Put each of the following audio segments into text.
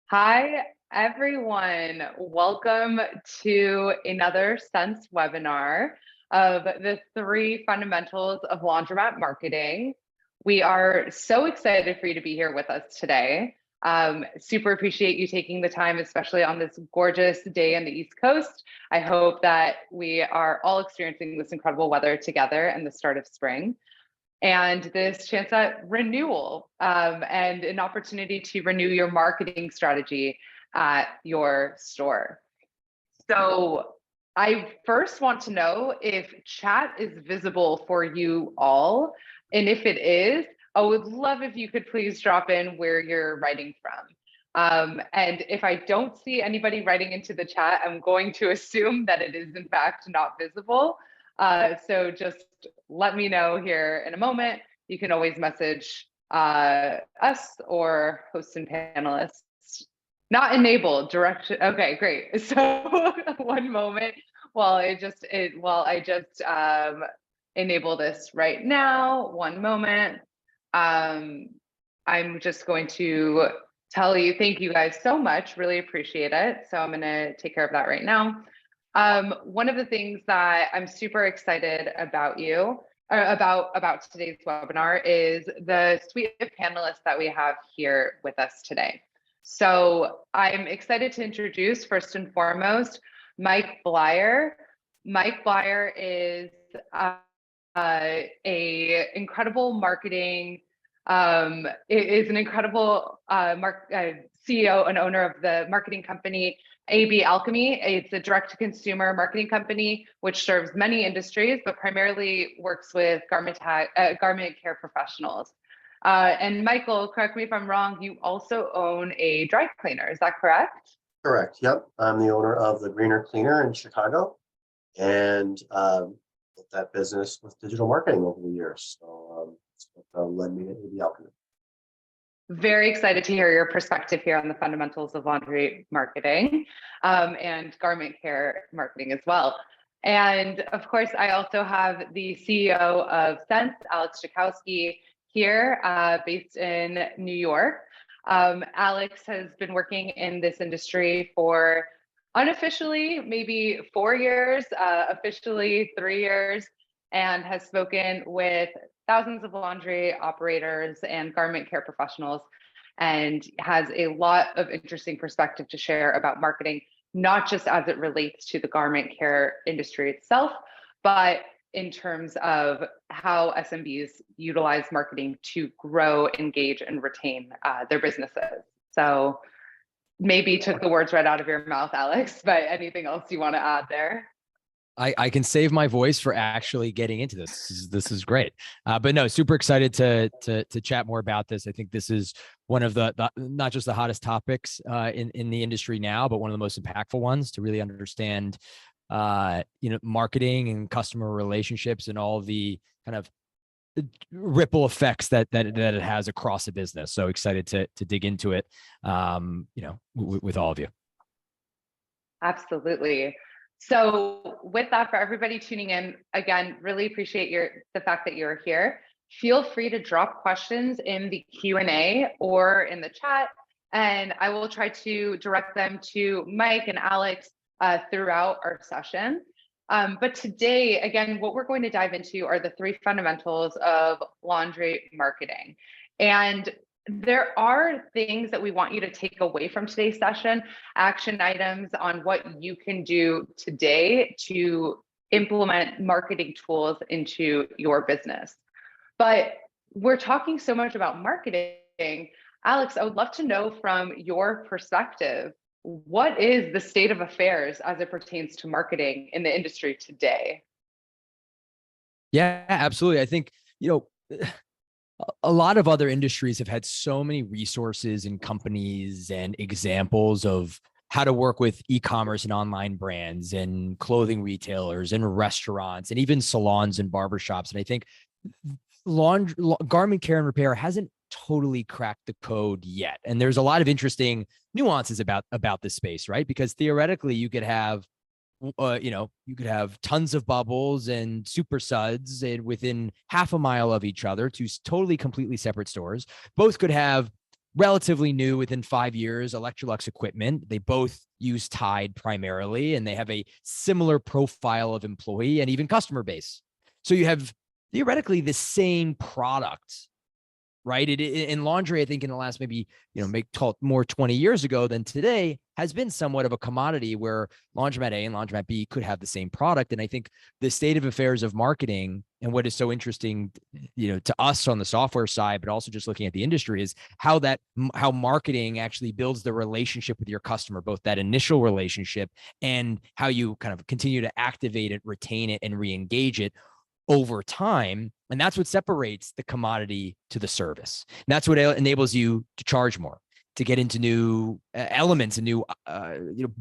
Hi, everyone. Welcome to another Sense webinar of the three fundamentals of laundromat marketing. We are so excited for you to be here with us today. Super appreciate you taking the time, especially on this gorgeous day in the East Coast. I hope that we are all experiencing this incredible weather together and the start of spring, and this chance at renewal and an opportunity to renew your marketing strategy at your store. So I first want to know if chat is visible for you all. And if it is, I would love if you could please drop in where you're writing from. And if I don't see anybody writing into the chat, I'm going to assume that it is in fact not visible. So just let me know here in a moment. You can always message us or hosts and panelists. Not enabled, direction. Okay, great. So one moment while I just enable this right now. One moment. I'm just going to tell you, thank you guys so much. Really appreciate it. So I'm going to take care of that right now. One of the things that I'm super excited about about today's webinar is the suite of panelists that we have here with us today. So I'm excited to introduce first and foremost Mike Blyer. Mike Blyer is a incredible marketing is an incredible CEO and owner of the marketing company AB Alchemy. It's a direct-to-consumer marketing company which serves many industries, but primarily works with garment care professionals. And Michael, correct me if I'm wrong, you also own a dry cleaner, is that correct? Correct, yep. I'm the owner of the Greener Cleaner in Chicago, and built that business with digital marketing over the years. So led me to the Alchemy. Very excited to hear your perspective here on the fundamentals of laundry marketing and garment care marketing as well. And of course, I also have the CEO of Sense, Alex Jakowski, here based in New York. Alex has been working in this industry for unofficially maybe 4 years, officially 3 years, and has spoken with thousands of laundry operators and garment care professionals, and has a lot of interesting perspective to share about marketing, not just as it relates to the garment care industry itself, but in terms of how SMBs utilize marketing to grow, engage, and retain their businesses. So maybe took the words right out of your mouth, Alex, but anything else you want to add there? I can save my voice for actually getting into this. This is great. But no, super excited to chat more about this. I think this is one of the not just the hottest topics in the industry now, but one of the most impactful ones to really understand marketing and customer relationships and all the kind of ripple effects that it has across a business. So excited to dig into it, with all of you. Absolutely. So with that, for everybody tuning in, again, really appreciate the fact that you're here. Feel free to drop questions in the Q&A or in the chat, and I will try to direct them to Mike and Alex throughout our session. But today, again, what we're going to dive into are the three fundamentals of laundry marketing. And there are things that we want you to take away from today's session, action items on what you can do today to implement marketing tools into your business. But we're talking so much about marketing. Alex, I would love to know from your perspective, what is the state of affairs as it pertains to marketing in the industry today? Yeah, absolutely. I think, a lot of other industries have had so many resources and companies and examples of how to work with e-commerce and online brands and clothing retailers and restaurants and even salons and barbershops. And I think garment care and repair hasn't totally cracked the code yet. And there's a lot of interesting nuances about this space, right? Because theoretically you could have tons of bubbles and super suds within half a mile of each other, two totally completely separate stores. Both could have relatively new within 5 years, Electrolux equipment. They both use Tide primarily, and they have a similar profile of employee and even customer base. So you have theoretically the same product, right? In laundry, I think in the last maybe, make call it more 20 years ago than today, has been somewhat of a commodity where laundromat A and laundromat B could have the same product. And I think the state of affairs of marketing and what is so interesting, to us on the software side, but also just looking at the industry, is how marketing actually builds the relationship with your customer, both that initial relationship and how you kind of continue to activate it, retain it, and re-engage it over time. And that's what separates the commodity to the service. And that's what enables you to charge more, to get into new elements and new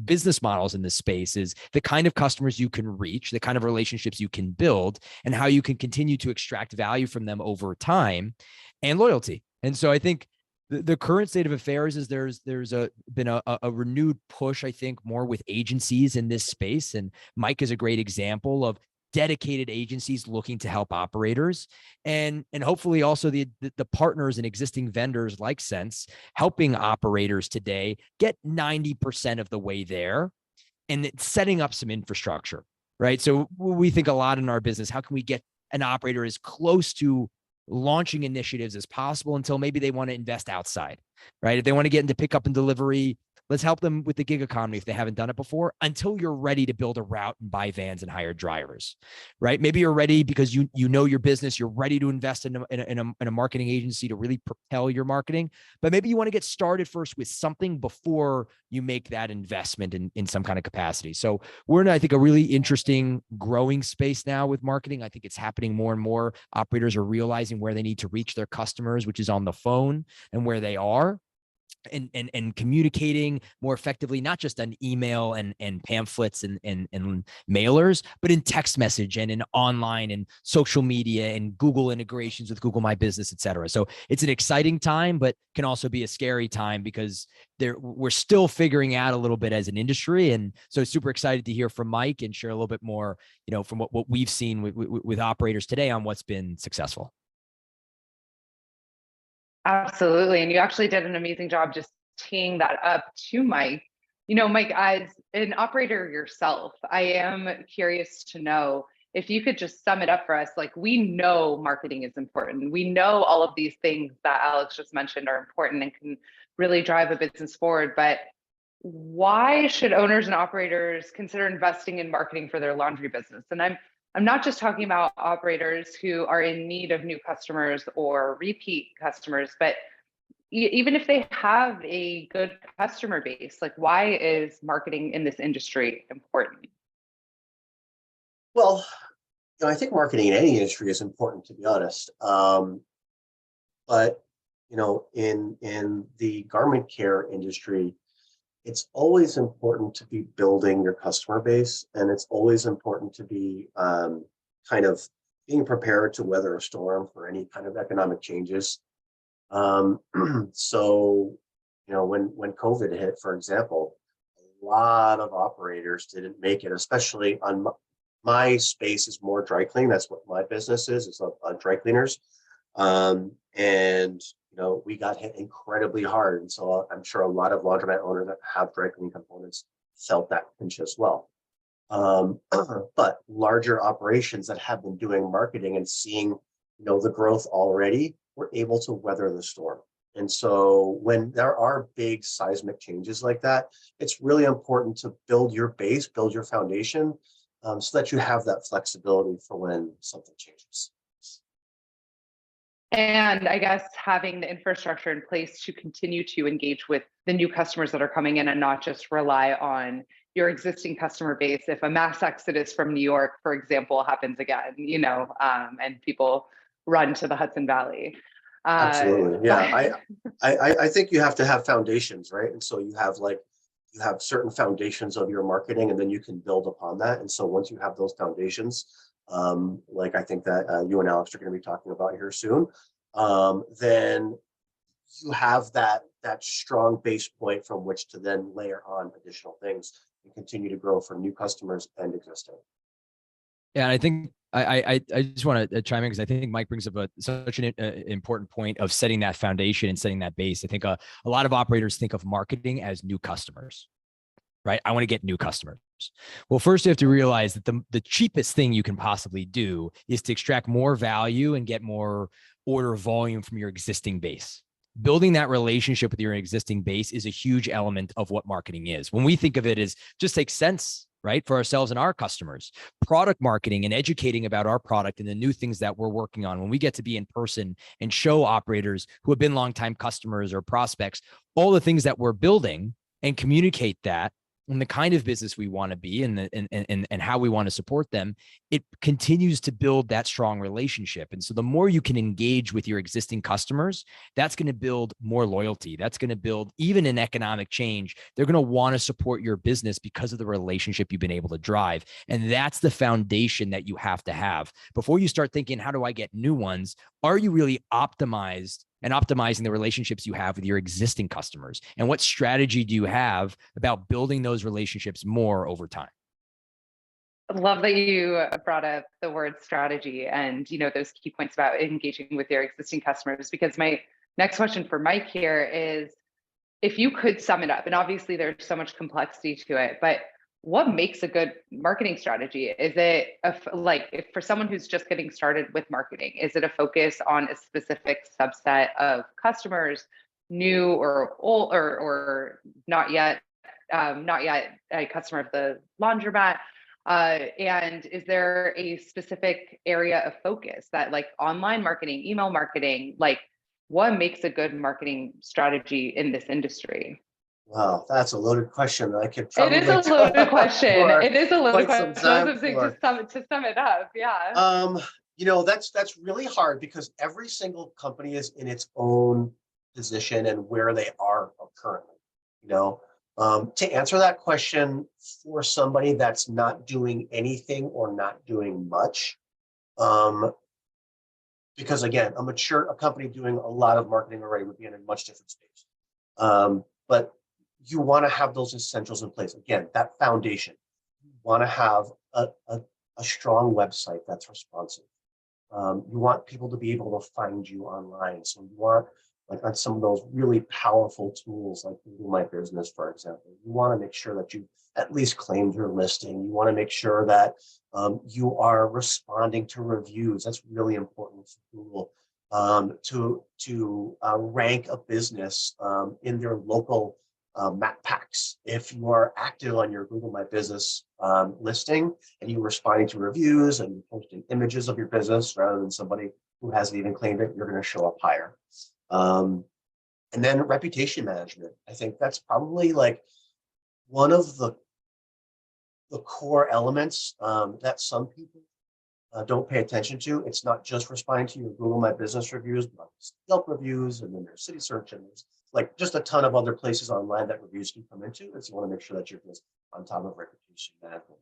business models in this space, is the kind of customers you can reach, the kind of relationships you can build, and how you can continue to extract value from them over time, and loyalty. And so I think the current state of affairs is there's been a renewed push, I think, more with agencies in this space. And Mike is a great example of dedicated agencies looking to help operators, and hopefully also the partners and existing vendors like Sense helping operators today get 90% of the way there, and setting up some infrastructure, right? So we think a lot in our business, how can we get an operator as close to launching initiatives as possible until maybe they want to invest outside, right? If they want to get into pickup and delivery, let's help them with the gig economy if they haven't done it before, until you're ready to build a route and buy vans and hire drivers, right? Maybe you're ready because you know your business, you're ready to invest in a marketing agency to really propel your marketing, but maybe you want to get started first with something before you make that investment in some kind of capacity. So we're in, I think, a really interesting growing space now with marketing. I think it's happening more and more. Operators are realizing where they need to reach their customers, which is on the phone, and where they are, and communicating more effectively, not just on email and pamphlets and mailers, but in text message and in online and social media and Google integrations with Google My Business, et cetera. So it's an exciting time, but can also be a scary time because we're still figuring out a little bit as an industry. And so super excited to hear from Mike and share a little bit more, from what we've seen with operators today on what's been successful. Absolutely. And you actually did an amazing job just teeing that up to Mike. Mike, as an operator yourself, I am curious to know if you could just sum it up for us. Like, we know marketing is important. We know all of these things that Alex just mentioned are important and can really drive a business forward. But why should owners and operators consider investing in marketing for their laundry business? And I'm not just talking about operators who are in need of new customers or repeat customers, but even if they have a good customer base, like, why is marketing in this industry important? Well, I think marketing in any industry is important, to be honest. But in the garment care industry, it's always important to be building your customer base, and it's always important to be kind of being prepared to weather a storm for any kind of economic changes. So, when COVID hit, for example, a lot of operators didn't make it, especially on my space is more dry cleaning. That's what my business is. It's on dry cleaners. And we got hit incredibly hard. And so I'm sure a lot of laundromat owners that have dry cleaning components felt that pinch as well. But larger operations that have been doing marketing and seeing, the growth already, were able to weather the storm. And so when there are big seismic changes like that, it's really important to build your base, build your foundation, so that you have that flexibility for when something changes. And I guess having the infrastructure in place to continue to engage with the new customers that are coming in, and not just rely on your existing customer base. If a mass exodus from New York, for example, happens again, and people run to the Hudson Valley. Absolutely. Yeah. I think you have to have foundations, right? And so you have certain foundations of your marketing, and then you can build upon that. And so once you have those foundations, like I think that you and Alex are going to be talking about here soon, then you have that strong base point from which to then layer on additional things and continue to grow for new customers and existing. Yeah, I think I just want to chime in because I think Mike brings up such an important point of setting that foundation and setting that base. I think a lot of operators think of marketing as new customers, right? I want to get new customers. Well, first you have to realize that the cheapest thing you can possibly do is to extract more value and get more order volume from your existing base. Building that relationship with your existing base is a huge element of what marketing is. When we think of it as just takes sense, right, for ourselves and our customers, product marketing and educating about our product and the new things that we're working on, when we get to be in person and show operators who have been longtime customers or prospects all the things that we're building and communicate that and the kind of business we want to be and how we want to support them, it continues to build that strong relationship. And so the more you can engage with your existing customers, that's going to build more loyalty. That's going to build even an economic change. They're going to want to support your business because of the relationship you've been able to drive. And that's the foundation that you have to have. Before you start thinking, how do I get new ones? Are you really optimizing the relationships you have with your existing customers? And what strategy do you have about building those relationships more over time? I love that you brought up the word strategy and, those key points about engaging with your existing customers, because my next question for Mike here is, if you could sum it up, and obviously there's so much complexity to it, but what makes a good marketing strategy? Is it if for someone who's just getting started with marketing, is it a focus on a specific subset of customers, new or old or not yet a customer of the laundromat? And is there a specific area of focus that, like, online marketing, email marketing, like, what makes a good marketing strategy in this industry? Wow, that's a loaded question. I could It probably is a loaded question. for It is a loaded quite some question. I was time saying, to sum it up, yeah. That's really hard because every single company is in its own position and where they are currently. To answer that question for somebody that's not doing anything or not doing much, because again, a company doing a lot of marketing already would be in a much different space. But you want to have those essentials in place. Again, that foundation. You want to have a strong website that's responsive. You want people to be able to find you online. So you want, like, on some of those really powerful tools like Google My Business, for example, you want to make sure that you at least claimed your listing. You want to make sure that you are responding to reviews. That's really important for Google to rank a business in their local map packs. If you are active on your Google My Business listing and you're responding to reviews and posting images of your business rather than somebody who hasn't even claimed it, you're going to show up higher. And then reputation management. I think that's probably like one of the core elements that some people don't pay attention to. It's not just responding to your Google My Business reviews, but Yelp reviews, and then there's City Search, and there's like just a ton of other places online that reviews can come into. And so you want to make sure that you're just on top of reputation management.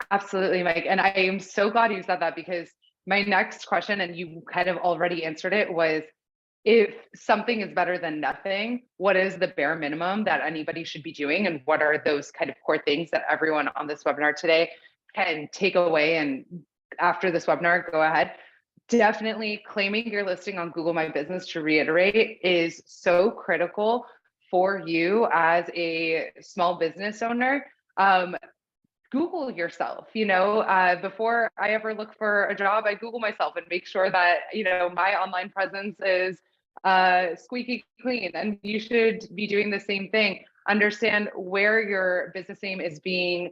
Absolutely, Mike. And I am so glad you said that, because my next question, and you kind of already answered it, was, if something is better than nothing, what is the bare minimum that anybody should be doing? And what are those kind of core things that everyone on this webinar today can take away? And after this webinar, go ahead. Definitely claiming your listing on Google My Business, to reiterate, is so critical for you as a small business owner. Google yourself, before I ever look for a job, I Google myself and make sure that, my online presence is squeaky clean. And you should be doing the same thing. Understand where your business name is being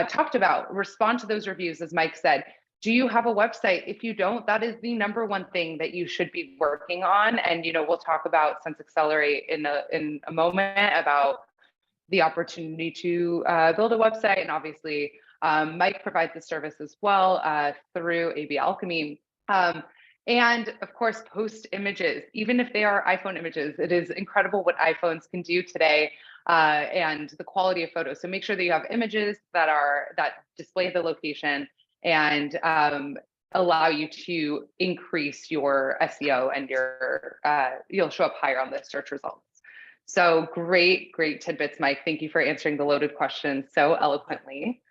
talked about. Respond to those reviews, as Mike said. Do you have a website? If you don't, that is the number one thing that you should be working on. And, we'll talk about Sense Accelerate in a moment about the opportunity to build a website. And obviously, Mike provides the service as well through AB Alchemy. And of course, post images, even if they are iPhone images. It is incredible what iPhones can do today and the quality of photos. So make sure that you have images that display the location and allow you to increase your SEO and you'll show up higher on the search results. So great tidbits, Mike. Thank you for answering the loaded question so eloquently.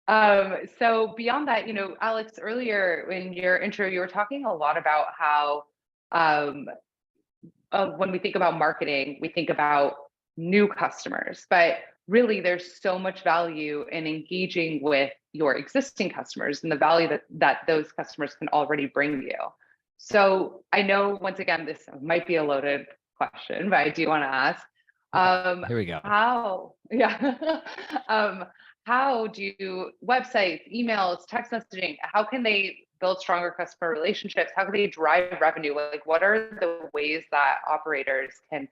So beyond that, Alex, earlier in your intro, you were talking a lot about how um, when we think about marketing, we think about new customers, but really there's so much value in engaging with your existing customers and the value that those customers can already bring you. So I know, once again, this might be a loaded question, but I do want to ask, Here we go. yeah, how do websites, emails, text messaging, how can they build stronger customer relationships? How can they drive revenue? Like, what are the ways that operators can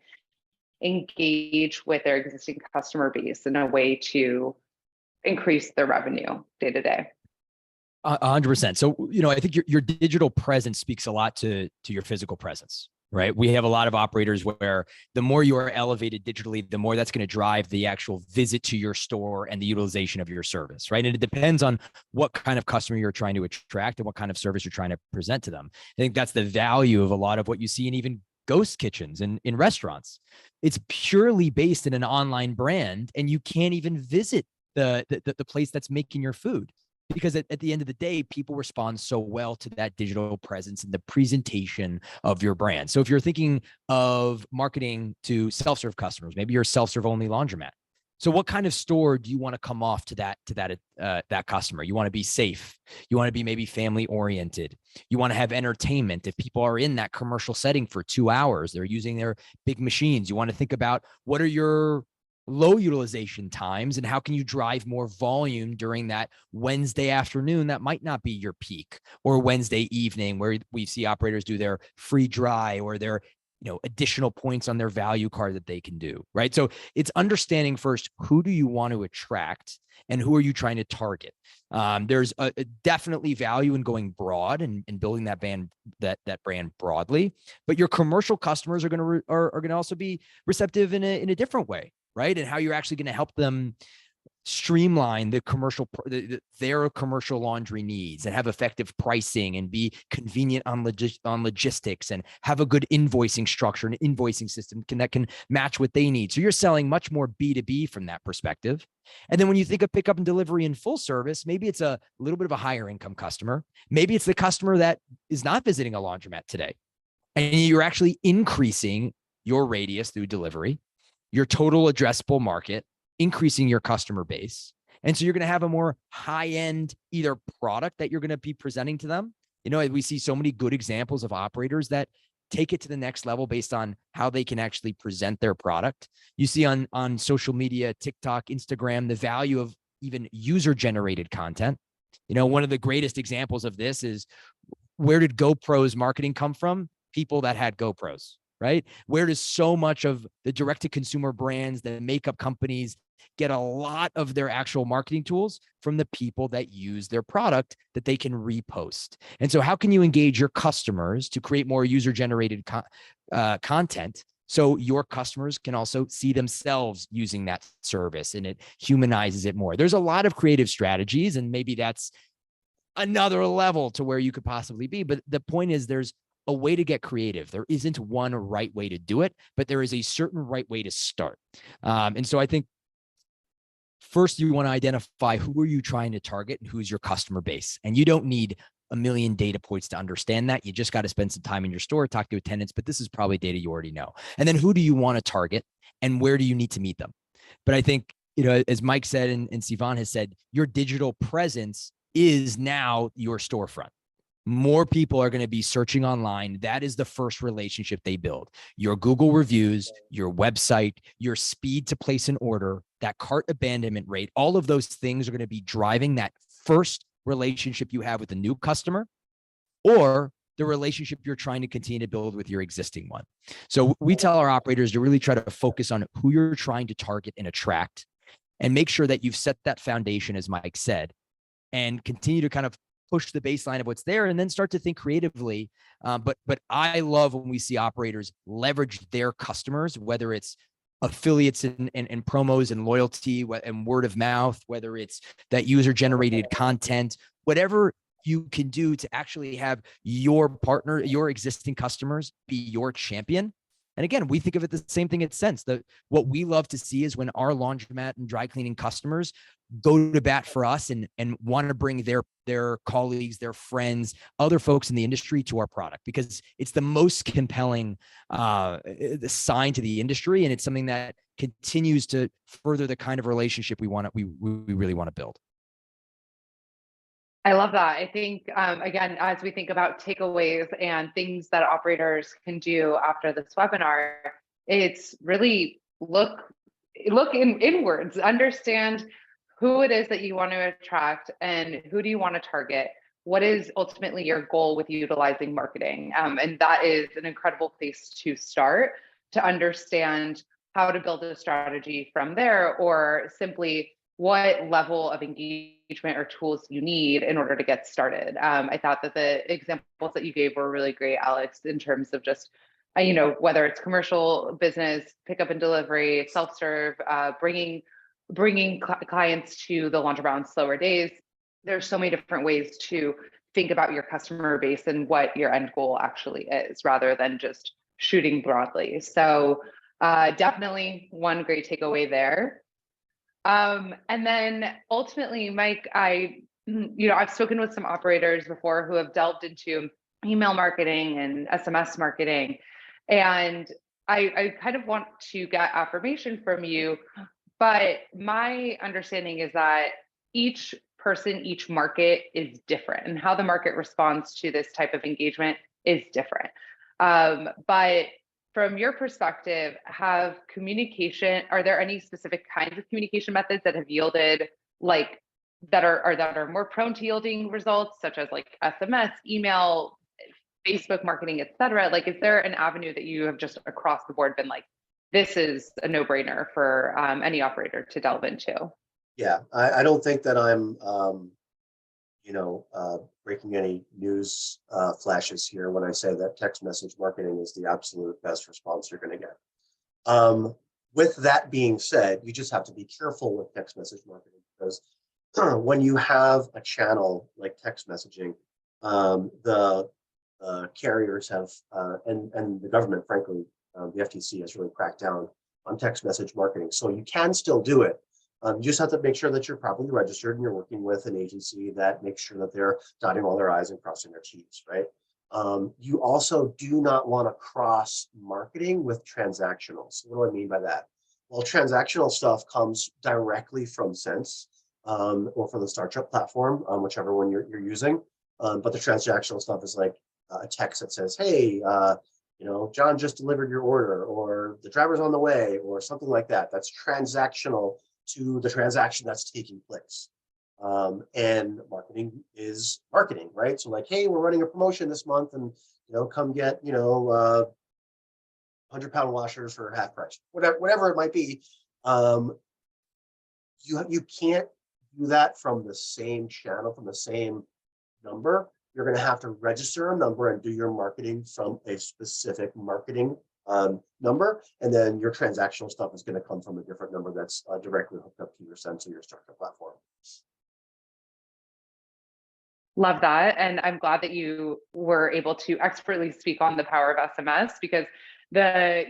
engage with their existing customer base in a way to increase their revenue day to day? 100%. So, I think your digital presence speaks a lot to your physical presence, right? We have a lot of operators where the more you are elevated digitally, the more that's going to drive the actual visit to your store and the utilization of your service, right? And it depends on what kind of customer you're trying to attract and what kind of service you're trying to present to them. I think that's the value of a lot of what you see in even ghost kitchens and in restaurants. It's purely based in an online brand, and you can't even visit the place that's making your food, because at the end of the day, people respond so well to that digital presence and the presentation of your brand. So if you're thinking of marketing to self-serve customers, maybe you're a self-serve only laundromat. So what kind of store do you want to come off to that customer? You want to be safe. You want to be maybe family oriented. You want to have entertainment. If people are in that commercial setting for 2 hours, they're using their big machines. You want to think about what are your low utilization times and how can you drive more volume during that Wednesday afternoon that might not be your peak, or Wednesday evening where we see operators do their free dry or their additional points on their value card that they can do, right? So it's understanding first, who do you want to attract and who are you trying to target? There's a definitely value in going broad and building that brand broadly, but your commercial customers are going to also be receptive in a different way, right? And how you're actually going to help them streamline their commercial laundry needs and have effective pricing and be convenient on logistics and have a good invoicing structure and invoicing system that can match what they need. So you're selling much more B2B from that perspective. And then when you think of pickup and delivery in full service, maybe it's a little bit of a higher income customer. Maybe it's the customer that is not visiting a laundromat today, and you're actually increasing your radius through delivery, your total addressable market, increasing your customer base. And so you're going to have a more high-end either product that you're going to be presenting to them. We see so many good examples of operators that take it to the next level based on how they can actually present their product. You see on social media, TikTok, Instagram, the value of even user-generated content. One of the greatest examples of this is, where did GoPro's marketing come from? People that had GoPros, right? Where does so much of the direct-to-consumer brands, the makeup companies, get a lot of their actual marketing tools? From the people that use their product that they can repost. And so how can you engage your customers to create more user-generated content so your customers can also see themselves using that service, and it humanizes it more? There's a lot of creative strategies, and maybe that's another level to where you could possibly be. But the point is, there's a way to get creative. There isn't one right way to do it, but there is a certain right way to start. And so I think first you want to identify who are you trying to target and who's your customer base. And you don't need a million data points to understand that. You just got to spend some time in your store, talk to attendants, but this is probably data you already know. And then who do you want to target and where do you need to meet them? But I think, as Mike said and Sivan has said, your digital presence is now your storefront. More people are going to be searching online. That is the first relationship they build. Your Google reviews, your website, your speed to place an order, that cart abandonment rate, all of those things are going to be driving that first relationship you have with a new customer, or the relationship you're trying to continue to build with your existing one. So we tell our operators to really try to focus on who you're trying to target and attract, and make sure that you've set that foundation, as Mike said, and continue to kind of push the baseline of what's there, and then start to think creatively. But I love when we see operators leverage their customers, whether it's affiliates and promos and loyalty and word of mouth, whether it's that user-generated content, whatever you can do to actually have your partner, your existing customers be your champion. And again, we think of it the same thing in sense that what we love to see is when our laundromat and dry cleaning customers go to bat for us and want to bring their colleagues, their friends, other folks in the industry to our product, because it's the most compelling sign to the industry. And it's something that continues to further the kind of relationship we really want to build. I love that. I think, again, as we think about takeaways and things that operators can do after this webinar, it's really look inwards, understand who it is that you want to attract and who do you want to target. What is ultimately your goal with utilizing marketing? And that is an incredible place to start to understand how to build a strategy from there, or simply what level of engagement or tools you need in order to get started. I thought that the examples that you gave were really great, Alex, in terms of just, whether it's commercial business, pickup and delivery, self-serve, bringing clients to the laundromat on slower days. There's so many different ways to think about your customer base and what your end goal actually is, rather than just shooting broadly. So definitely one great takeaway there. And then ultimately, Mike, I've spoken with some operators before who have delved into email marketing and SMS marketing. And I kind of want to get affirmation from you, but my understanding is that each person, each market is different, and how the market responds to this type of engagement is different. But from your perspective, are there any specific kinds of communication methods that have yielded, like, that are more prone to yielding results, such as like SMS, email, Facebook marketing, et cetera? Like, is there an avenue that you have just across the board been like, this is a no-brainer for any operator to delve into? Yeah, I don't think that I'm, breaking any news flashes here when I say that text message marketing is the absolute best response you're going to get. With that being said, you just have to be careful with text message marketing, because when you have a channel like text messaging, the carriers have, and the government, frankly, the FTC has really cracked down on text message marketing. So you can still do it. You just have to make sure that you're properly registered and you're working with an agency that makes sure that they're dotting all their I's and crossing their T's, right? You also do not want to cross marketing with transactional. So what do I mean by that? Well, transactional stuff comes directly from Sense or from the Startup platform, whichever one you're using. But the transactional stuff is like a text that says, hey, John just delivered your order, or the driver's on the way, or something like that. That's transactional to the transaction that's taking place. And marketing is marketing, right? So like, hey, we're running a promotion this month, and come get 100-pound washers for half price, whatever it might be. You can't do that from the same channel, from the same number. You're going to have to register a number and do your marketing from a specific marketing number, and then your transactional stuff is going to come from a different number that's directly hooked up to your Sense or your Startup platform. Love that. And I'm glad that you were able to expertly speak on the power of SMS, because the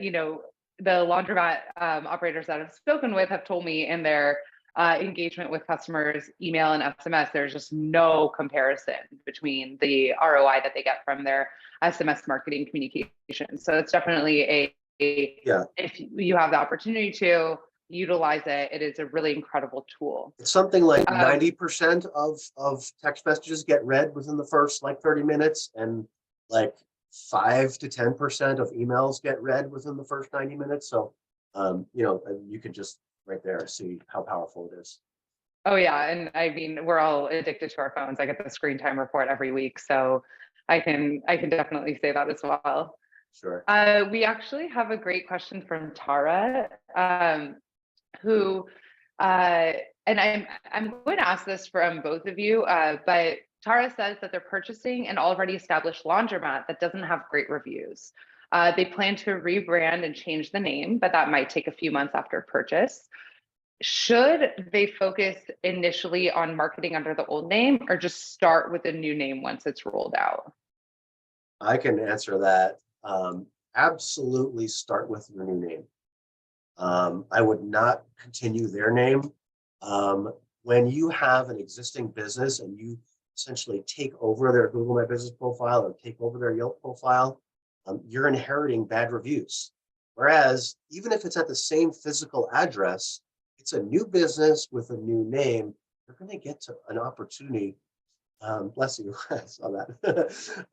laundromat operators that I've spoken with have told me in their engagement with customers, email and SMS, there's just no comparison between the ROI that they get from their SMS marketing communication. So it's definitely if you have the opportunity to utilize it, it is a really incredible tool. It's something like 90% of text messages get read within the first 30 minutes, and like 5 to 10% of emails get read within the first 90 minutes. So, you can just right there see how powerful it is. Oh yeah, and I mean, we're all addicted to our phones. I get the screen time report every week, so I can definitely say that as well. Sure. We actually have a great question from Tara, who, and I'm going to ask this from both of you, but Tara says that they're purchasing an already established laundromat that doesn't have great reviews. They plan to rebrand and change the name, but that might take a few months after purchase. Should they focus initially on marketing under the old name, or just start with a new name once it's rolled out? I can answer that. absolutely start with your new name. I would not continue their name. When you have an existing business and you essentially take over their Google My Business profile or take over their Yelp profile, you're inheriting bad reviews. Whereas even if it's at the same physical address, it's a new business with a new name, you're going to get to an opportunity. Bless you, I saw that.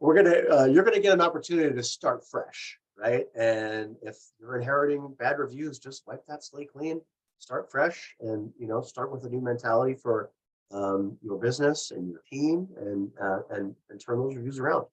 You're gonna get an opportunity to start fresh, right? And if you're inheriting bad reviews, just wipe that slate clean, start fresh, and start with a new mentality for your business and your team, and turn those reviews around.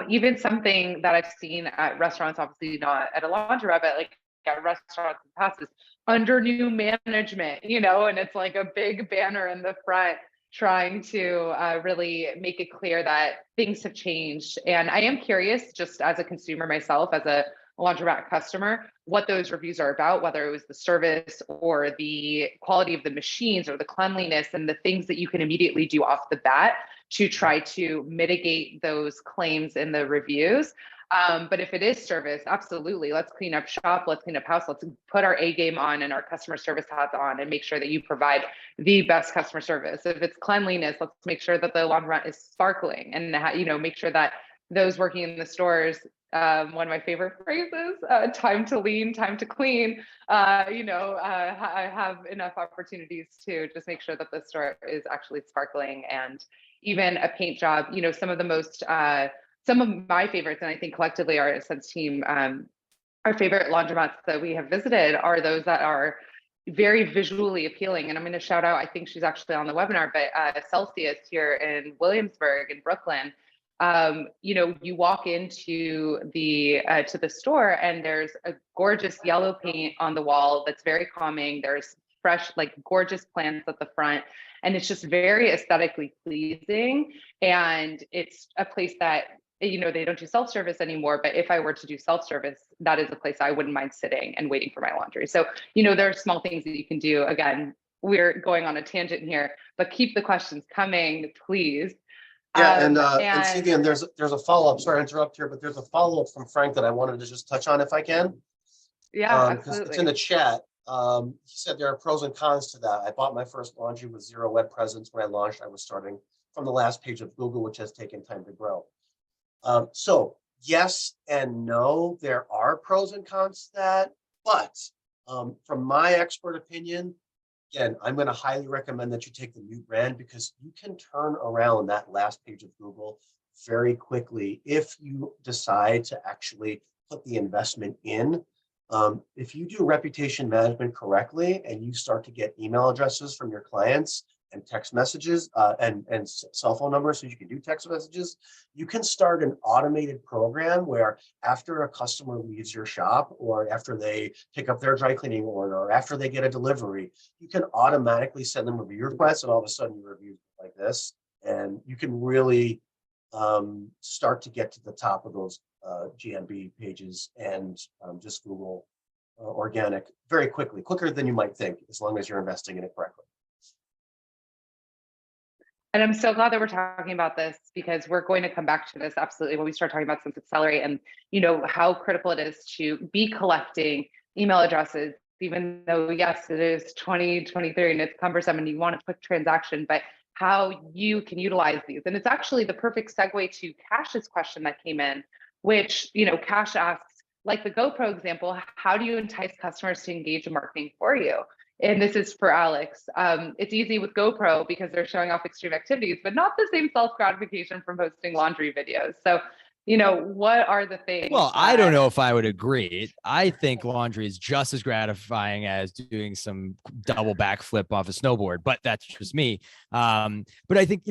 Even something that I've seen at restaurants, obviously not at a laundromat, but like at restaurants in the past, is under new management, and it's like a big banner in the front trying to really make it clear that things have changed. And I am curious, just as a consumer myself, as a laundromat customer, what those reviews are about, whether it was the service or the quality of the machines or the cleanliness and the things that you can immediately do off the bat to try to mitigate those claims in the reviews. But if it is service, absolutely, let's clean up shop, let's clean up house, let's put our A game on and our customer service hats on and make sure that you provide the best customer service. If it's cleanliness, let's make sure that the laundromat is sparkling and make sure that those working in the stores, one of my favorite phrases, time to lean, time to clean, I have enough opportunities to just make sure that the store is actually sparkling. And even a paint job, some of my favorites, and I think collectively our Sense team, our favorite laundromats that we have visited are those that are very visually appealing. And I'm going to shout out, I think she's actually on the webinar, but Celsius here in Williamsburg in Brooklyn. You walk into the store and there's a gorgeous yellow paint on the wall that's very calming. There's fresh, like gorgeous plants at the front, and it's just very aesthetically pleasing. And it's a place that, they don't do self-service anymore, but if I were to do self-service, that is a place I wouldn't mind sitting and waiting for my laundry. So, there are small things that you can do. Again, we're going on a tangent here, but keep the questions coming, please. Yeah, and Steven, there's a follow-up. Sorry to interrupt here, but there's a follow-up from Frank that I wanted to just touch on if I can. Yeah, absolutely. It's in the chat. He said there are pros and cons to that. I bought my first laundry with 0 web presence when I launched. I was starting from the last page of Google, which has taken time to grow. So yes and no, there are pros and cons to that. But from my expert opinion, again, I'm going to highly recommend that you take the new brand, because you can turn around that last page of Google very quickly if you decide to actually put the investment in. If you do reputation management correctly and you start to get email addresses from your clients and text messages and cell phone numbers, so you can do text messages, you can start an automated program where after a customer leaves your shop, or after they pick up their dry cleaning order, or after they get a delivery, you can automatically send them review requests, and all of a sudden your reviews like this, and you can really start to get to the top of those GMB pages and just Google organic very quickly, quicker than you might think, as long as you're investing in it correctly. And I'm so glad that we're talking about this, because we're going to come back to this absolutely when we start talking about Sense Accelerate, and how critical it is to be collecting email addresses, even though yes, it is 2023 and it's cumbersome and you want a quick transaction, but how you can utilize these. And it's actually the perfect segue to Cash's question that came in, which Cash asks, like the GoPro example, how do you entice customers to engage in marketing for you? And this is for Alex. It's easy with GoPro because they're showing off extreme activities, but not the same self-gratification from posting laundry videos. So, what are the things? Well, I don't know if I would agree. I think laundry is just as gratifying as doing some double backflip off a snowboard, but that's just me. But I think,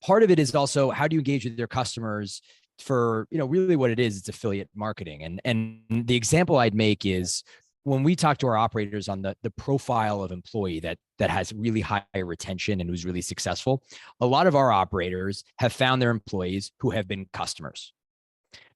part of it is also, how do you engage with your customers for, really what it is, it's affiliate marketing. And the example I'd make is, when we talk to our operators on the profile of employee that has really high retention and who's really successful, a lot of our operators have found their employees who have been customers,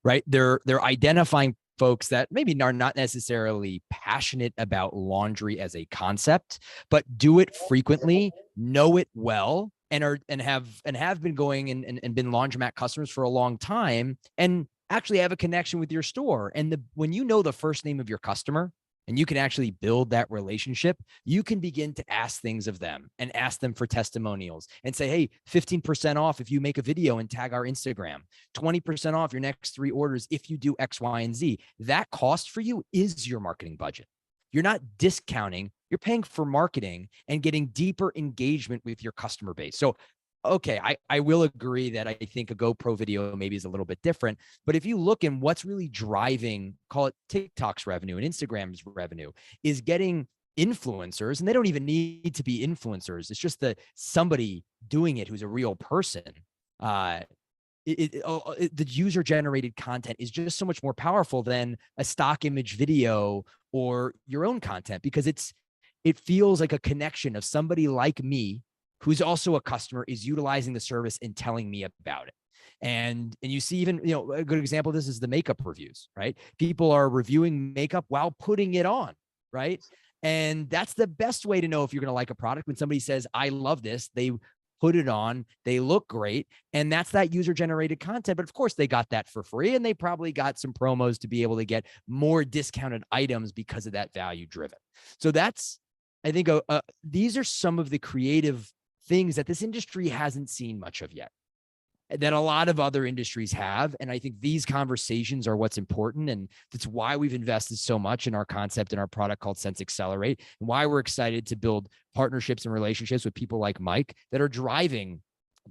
right? They're identifying folks that maybe are not necessarily passionate about laundry as a concept, but do it frequently, know it well, and have been going and been laundromat customers for a long time, and actually have a connection with your store. And when you know the first name of your customer and you can actually build that relationship, you can begin to ask things of them and ask them for testimonials and say, hey, 15% off if you make a video and tag our Instagram, 20% off your next 3 orders if you do X, Y, and Z. That cost for you is your marketing budget. You're not discounting, you're paying for marketing and getting deeper engagement with your customer base. So, okay, I will agree that I think a GoPro video maybe is a little bit different, but if you look in what's really driving, call it TikTok's revenue and Instagram's revenue, is getting influencers, and they don't even need to be influencers. It's just that somebody doing it who's a real person. The user generated content is just so much more powerful than a stock image video or your own content, because it feels like a connection of somebody like me who's also a customer is utilizing the service and telling me about it. And you see, even, a good example of this is the makeup reviews, right? People are reviewing makeup while putting it on, right? And that's the best way to know if you're going to like a product. When somebody says, I love this, they put it on, they look great. And that's that user generated content. But of course they got that for free, and they probably got some promos to be able to get more discounted items because of that value driven. So that's, I think, these are some of the creative things that this industry hasn't seen much of yet, that a lot of other industries have. And I think these conversations are what's important. And that's why we've invested so much in our concept and our product called Sense Accelerate, and why we're excited to build partnerships and relationships with people like Mike that are driving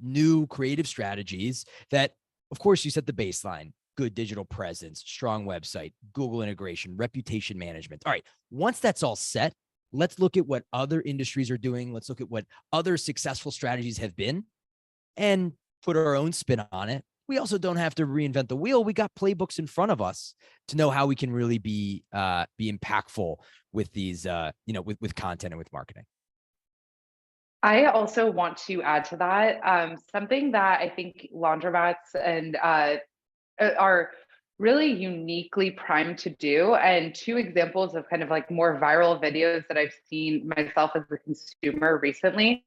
new creative strategies that, of course, you set the baseline: good digital presence, strong website, Google integration, reputation management. All right. Once that's all set, let's look at what other industries are doing. Let's look at what other successful strategies have been and put our own spin on it. We also don't have to reinvent the wheel. We got playbooks in front of us to know how we can really be impactful with these, with content and with marketing. I also want to add to that something that I think laundromats and are really uniquely primed to do. And 2 examples of kind of like more viral videos that I've seen myself as a consumer recently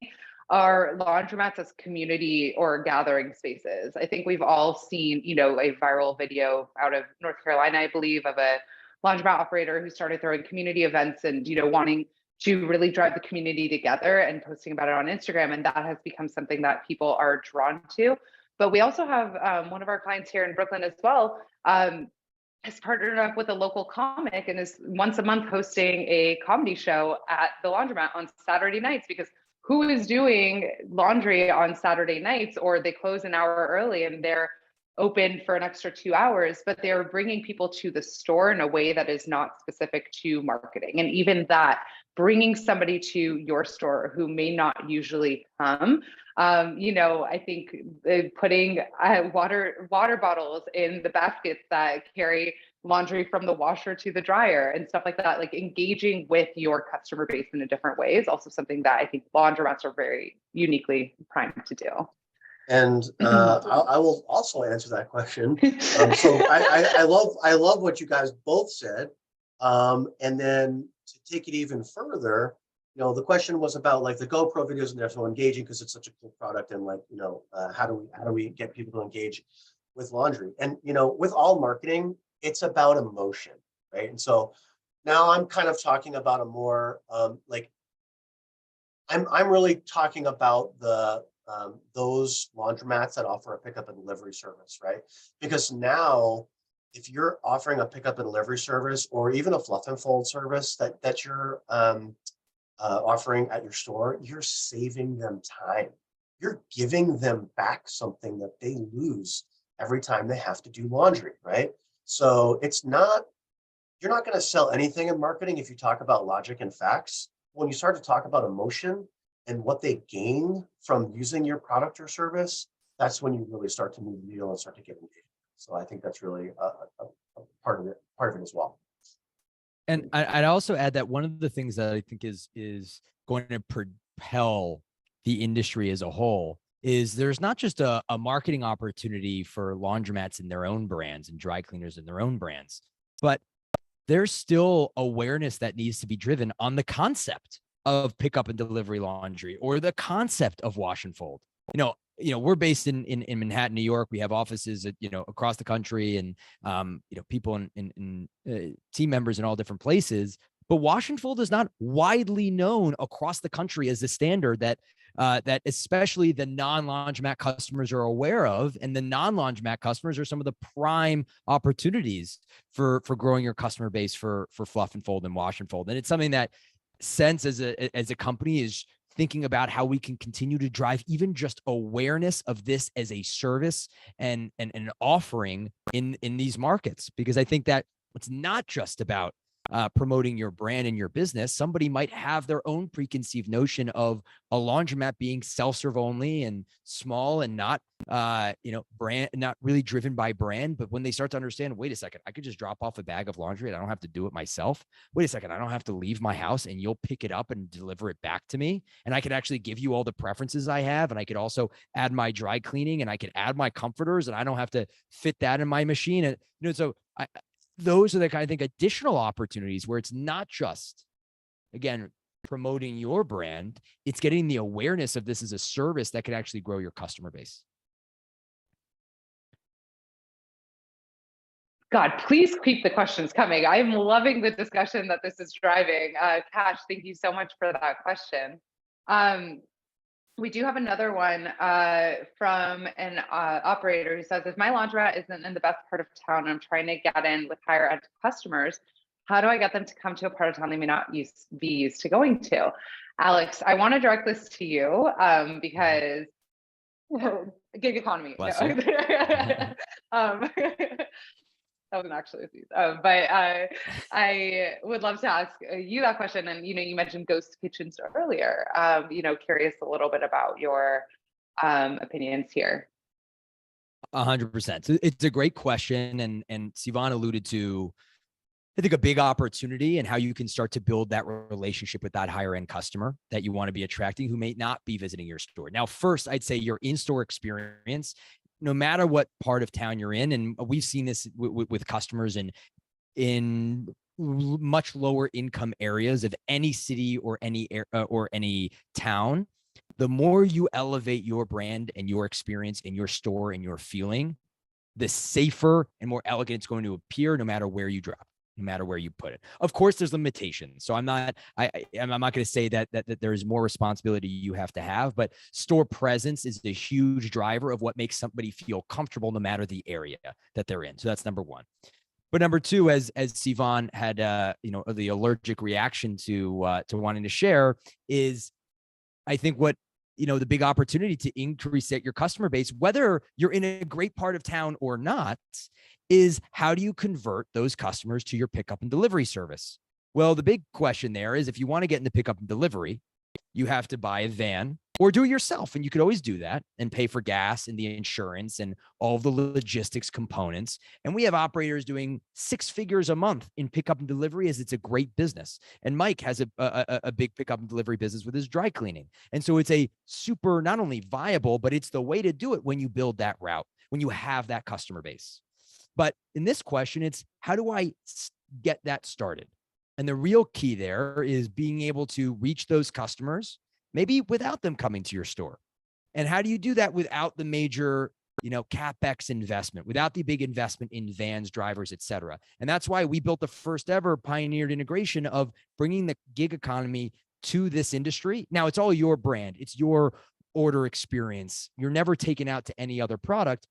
are laundromats as community or gathering spaces. I think we've all seen, a viral video out of North Carolina, I believe, of a laundromat operator who started throwing community events and, wanting to really drive the community together and posting about it on Instagram. And that has become something that people are drawn to. But we also have one of our clients here in Brooklyn as well, has partnered up with a local comic and is once a month hosting a comedy show at the laundromat on Saturday nights, because who is doing laundry on Saturday nights, or they close an hour early and they're open for an extra 2 hours, but they're bringing people to the store in a way that is not specific to marketing. And even that, bringing somebody to your store who may not usually come, I think putting water bottles in the baskets that carry laundry from the washer to the dryer and stuff like that, like engaging with your customer base in a different way, is also something that I think laundromats are very uniquely primed to do. And I will also answer that question. So I love what you guys both said. And then to take it even further, the question was about like the GoPro videos, and they're so engaging because it's such a cool product, and like, how do we get people to engage with laundry? And with all marketing, it's about emotion, right? And so now I'm kind of talking about a more like I'm really talking about the those laundromats that offer a pickup and delivery service, right? Because now, if you're offering a pickup and delivery service, or even a fluff and fold service that you're offering at your store, you're saving them time. You're giving them back something that they lose every time they have to do laundry, right? So you're not going to sell anything in marketing if you talk about logic and facts. When you start to talk about emotion and what they gain from using your product or service, that's when you really start to move the needle and start to get engaged. So I think that's really a part of it as well. And I'd also add that one of the things that I think is going to propel the industry as a whole is there's not just a marketing opportunity for laundromats in their own brands and dry cleaners in their own brands, but there's still awareness that needs to be driven on the concept of pickup and delivery laundry, or the concept of wash and fold. we're based in Manhattan, New York. We have offices, across the country, and people in team members in all different places. But Wash and Fold is not widely known across the country as the standard that especially the non-laundromat customers are aware of, and the non-laundromat customers are some of the prime opportunities for growing your customer base for Fluff and Fold and Wash and Fold. And it's something that Sense as a company is thinking about how we can continue to drive even just awareness of this as a service and an offering in these markets, because I think that it's not just about promoting your brand and your business. Somebody might have their own preconceived notion of a laundromat being self-serve only and small and not, brand, not really driven by brand. But when they start to understand, wait a second, I could just drop off a bag of laundry and I don't have to do it myself. Wait a second, I don't have to leave my house and you'll pick it up and deliver it back to me. And I could actually give you all the preferences I have. And I could also add my dry cleaning, and I could add my comforters, and I don't have to fit that in my machine. And, so those are the kind of additional opportunities where it's not just, again, promoting your brand, it's getting the awareness of this as a service that can actually grow your customer base. God, please keep the questions coming. I'm loving the discussion that this is driving. Cash, thank you so much for that question. We do have another one from an operator who says, if my laundromat isn't in the best part of town and I'm trying to get in with higher end customers, how do I get them to come to a part of town they may not be used to going to? Alex, I want to direct this to you because gig economy. No. That wasn't actually a piece. But I would love to ask you that question. And, you mentioned ghost kitchens earlier. Curious a little bit about your opinions here. 100%. So it's a great question. And Sivan alluded to, I think, a big opportunity and how you can start to build that relationship with that higher end customer that you want to be attracting, who may not be visiting your store. Now, first, I'd say your in-store experience, no matter what part of town you're in, and we've seen this with customers in much lower income areas of any city or any town, the more you elevate your brand and your experience in your store and your feeling, the safer and more elegant it's going to appear, no matter where you drop, no matter where you put it. Of course, there's limitations. So I'm not going to say that there's more responsibility you have to have, but store presence is a huge driver of what makes somebody feel comfortable, no matter the area that they're in. So that's number one. But number two, as Sivan had, the allergic reaction to wanting to share, is I think what, the big opportunity to increase your customer base, whether you're in a great part of town or not, is how do you convert those customers to your pickup and delivery service? Well, the big question there is, if you want to get into pickup and delivery, you have to buy a van or do it yourself. And you could always do that and pay for gas and the insurance and all of the logistics components. And we have operators doing 6 figures a month in pickup and delivery, as it's a great business. And Mike has a big pickup and delivery business with his dry cleaning. And so it's a super, not only viable, but it's the way to do it when you build that route, when you have that customer base. But in this question, it's how do I get that started? And the real key there is being able to reach those customers, maybe without them coming to your store. And how do you do that without the major, CapEx investment, without the big investment in vans, drivers, et cetera? And that's why we built the first ever pioneered integration of bringing the gig economy to this industry. Now it's all your brand. It's your order experience. You're never taken out to any other product.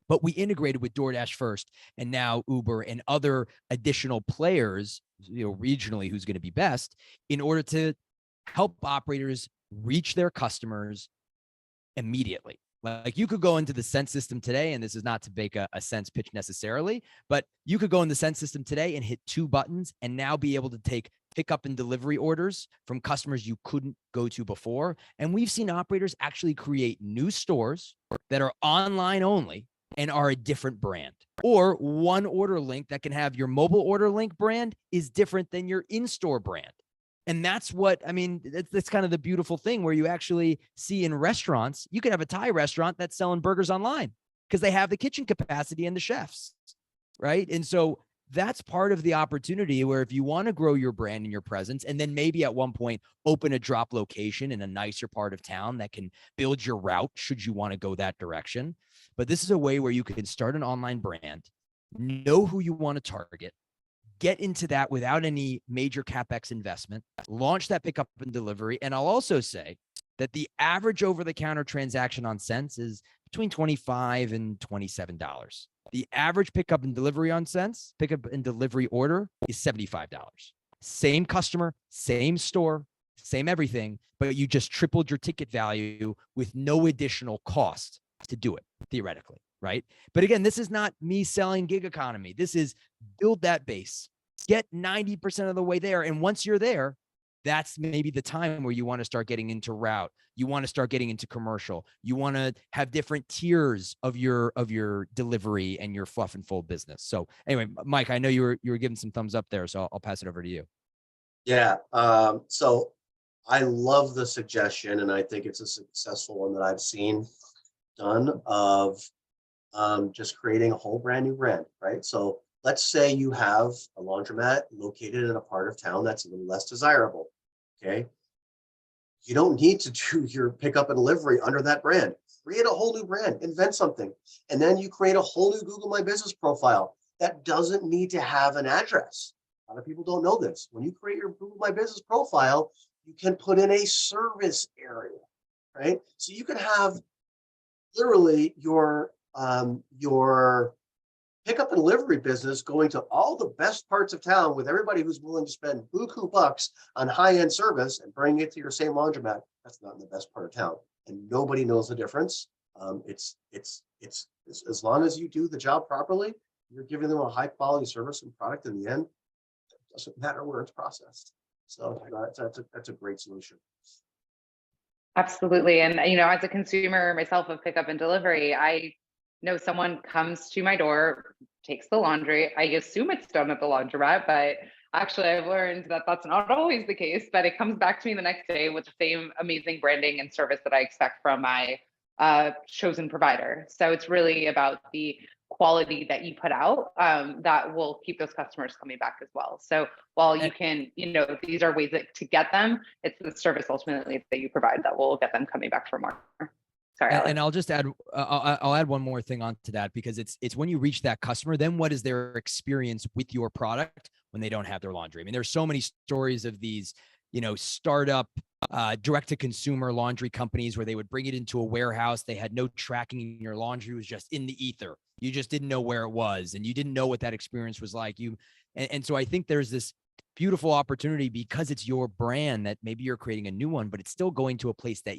But we integrated with DoorDash first, and now Uber and other additional players, regionally, who's going to be best, in order to help operators reach their customers immediately. Like, you could go into the Sense system today, and this is not to make a Sense pitch necessarily, but you could go in the Sense system today and hit 2 buttons and now be able to take pickup and delivery orders from customers you couldn't go to before. And we've seen operators actually create new stores that are online only and are a different brand, or one order link that can have your mobile order link brand is different than your in-store brand. And that's what, that's kind of the beautiful thing, where you actually see in restaurants, you can have a Thai restaurant that's selling burgers online because they have the kitchen capacity and the chefs, right? And so that's part of the opportunity where if you want to grow your brand and your presence, and then maybe at one point open a drop location in a nicer part of town that can build your route should you want to go that direction. But this is a way where you can start an online brand, know who you want to target, get into that without any major CapEx investment, launch that pickup and delivery. And I'll also say that the average over-the-counter transaction on Sense is between $25 and $27. The average pickup and delivery on Sense, pickup and delivery order is $75. Same customer, same store, same everything, but you just tripled your ticket value with no additional cost to do it, theoretically, right? But again, this is not me selling gig economy. This is build that base, get 90% of the way there. And once you're there, that's maybe the time where you want to start getting into route. You want to start getting into commercial. You want to have different tiers of your delivery and your fluff and fold business. So anyway, Mike, I know you were giving some thumbs up there, so I'll pass it over to you. Yeah. So I love the suggestion, and I think it's a successful one that I've seen done of just creating a whole brand new brand, right? So let's say you have a laundromat located in a part of town that's a little less desirable. Okay. You don't need to do your pickup and delivery under that brand. Create a whole new brand, invent something. And then you create a whole new Google My Business profile that doesn't need to have an address. A lot of people don't know this. When you create your Google My Business profile, you can put in a service area, right? So you can have literally your pickup and delivery business going to all the best parts of town with everybody who's willing to spend buku bucks on high-end service and bring it to your same laundromat. That's not in the best part of town, and nobody knows the difference. It's as long as you do the job properly, you're giving them a high-quality service and product in the end. It doesn't matter where it's processed. So that's a great solution. Absolutely. And, as a consumer myself of pickup and delivery, I know someone comes to my door, takes the laundry. I assume it's done at the laundromat, but actually I've learned that that's not always the case, but it comes back to me the next day with the same amazing branding and service that I expect from my chosen provider. So it's really about the quality that you put out that will keep those customers coming back as well. So while you can, these are ways to get them, it's the service ultimately that you provide that will get them coming back for more. Sorry, and I'll just add, I'll add one more thing onto that, because it's when you reach that customer, then what is their experience with your product when they don't have their laundry? I mean, there's so many stories of these, startup direct to consumer laundry companies where they would bring it into a warehouse. They had no tracking, and your laundry was just in the ether. You just didn't know where it was, and you didn't know what that experience was like. And so I think there's this beautiful opportunity, because it's your brand, that maybe you're creating a new one, but it's still going to a place that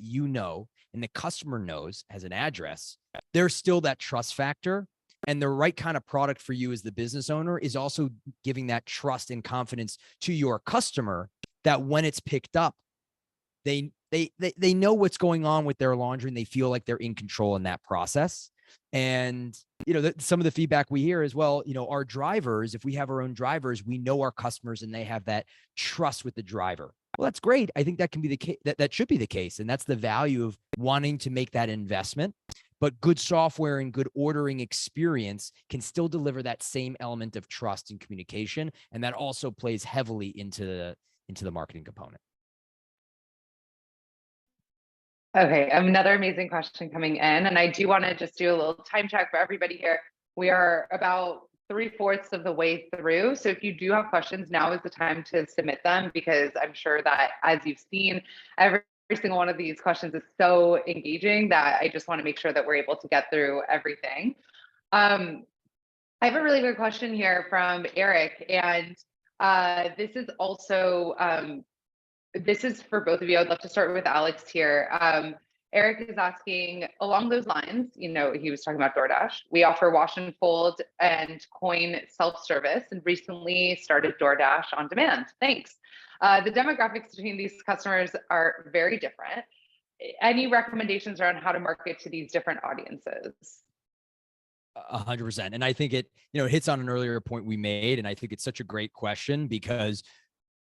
and the customer knows has an address. There's still that trust factor, and the right kind of product for you as the business owner is also giving that trust and confidence to your customer that when it's picked up, they know what's going on with their laundry, and they feel like they're in control in that process. And, some of the feedback we hear is, well, our drivers, if we have our own drivers, we know our customers and they have that trust with the driver. Well, that's great. I think that can be the case. That should be the case. And that's the value of wanting to make that investment. But good software and good ordering experience can still deliver that same element of trust and communication. And that also plays heavily into the marketing component. Okay, another amazing question coming in, and I do want to just do a little time check for everybody here. We are about 3/4 of the way through, so if you do have questions, now is the time to submit them, because I'm sure that, as you've seen, every single one of these questions is so engaging that I just want to make sure that we're able to get through everything. I have a really good question here from Eric, and this is also this is for both of you. I'd love to start with Alex here. Eric is asking along those lines, he was talking about DoorDash. We offer wash and fold and coin self-service, and recently started DoorDash on demand. Thanks. The demographics between these customers are very different. Any recommendations around how to market to these different audiences? 100%. And I think it hits on an earlier point we made. And I think it's such a great question, because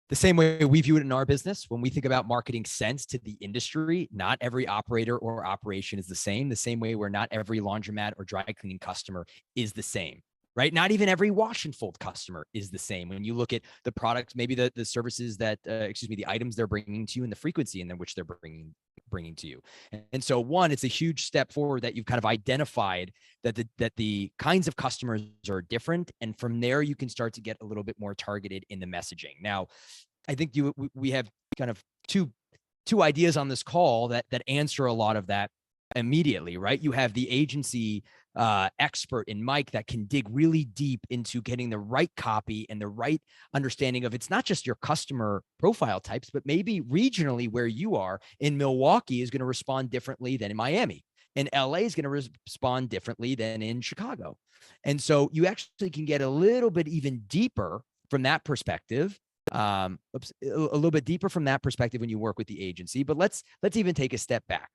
the same way we view it in our business, when we think about marketing sense to the industry, not every operator or operation is the same way where not every laundromat or dry cleaning customer is the same. right? Not even every wash and fold customer is the same. When you look at the products, maybe the services that, the items they're bringing to you and the frequency in which they're bringing to you. And so one, it's a huge step forward that you've kind of identified that the kinds of customers are different. And from there, you can start to get a little bit more targeted in the messaging. Now, I think we have kind of two ideas on this call that answer a lot of that immediately, right? You have the agency expert in Mike that can dig really deep into getting the right copy and the right understanding of, it's not just your customer profile types, but maybe regionally where you are in Milwaukee is going to respond differently than in Miami, and LA is going to respond differently than in Chicago. And so you actually can get a little bit even deeper from that perspective. A little bit deeper from that perspective when you work with the agency. But let's even take a step back,